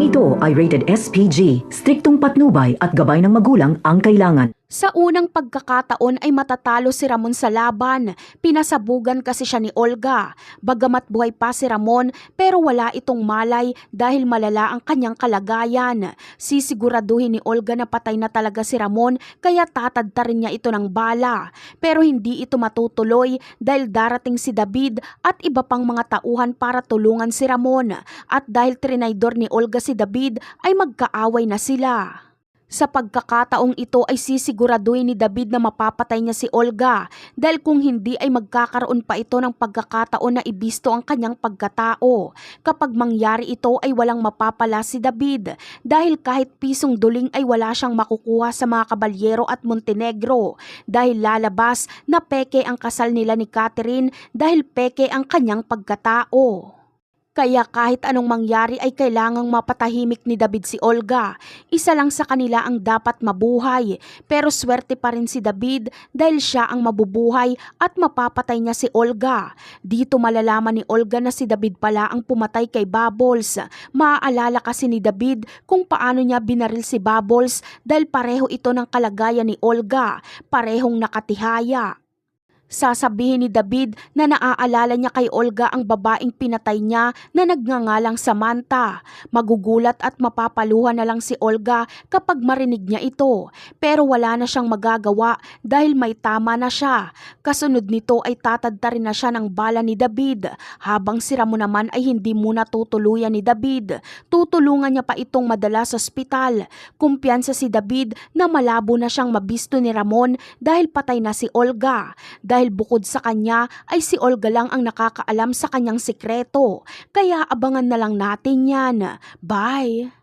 ito ay rated SPG. Striktong patnubay at gabay ng magulang ang kailangan. Sa unang pagkakataon ay matatalo si Ramon sa laban. Pinasabugan kasi siya ni Olga. Bagamat buhay pa si Ramon pero wala itong malay dahil malala ang kanyang kalagayan. Sisiguraduhin ni Olga na patay na talaga si Ramon kaya tatadta rin niya ito ng bala. Pero hindi ito matutuloy dahil darating si David at iba pang mga tauhan para tulungan si Ramon. At dahil trinaydor ni Olga si David ay magkaaway na sila. Sa pagkakataong ito ay sisiguraduhin ni David na mapapatay niya si Olga dahil kung hindi ay magkakaroon pa ito ng pagkakataon na ibisto ang kanyang pagkatao. Kapag mangyari ito ay walang mapapala si David dahil kahit pisong duling ay wala siyang makukuha sa mga Caballero at Montenegro dahil lalabas na peke ang kasal nila ni Catherine dahil peke ang kanyang pagkatao. Kaya kahit anong mangyari ay kailangang mapatahimik ni David si Olga. Isa lang sa kanila ang dapat mabuhay. Pero swerte pa rin si David dahil siya ang mabubuhay at mapapatay niya si Olga. Dito malalaman ni Olga na si David pala ang pumatay kay Bubbles. Maaalala kasi ni David kung paano niya binaril si Bubbles dahil pareho ito ng kalagayan ni Olga. Parehong nakatihaya. Sasabihin ni David na naaalala niya kay Olga ang babaeng pinatay niya na nagngangalang Samantha. Magugulat at mapapaluha na lang si Olga kapag marinig niya ito. Pero wala na siyang magagawa dahil may tama na siya. Kasunod nito ay tatadta rin na siya ng bala ni David. Habang si Ramon naman ay hindi muna tutuluyan ni David. Tutulungan niya pa itong madala sa ospital. Kumpiyansa si David na malabo na siyang mabisto ni Ramon dahil patay na si Olga. Dahil bukod sa kanya ay si Olga lang ang nakakaalam sa kanyang sikreto. Kaya abangan na lang natin yan. Bye!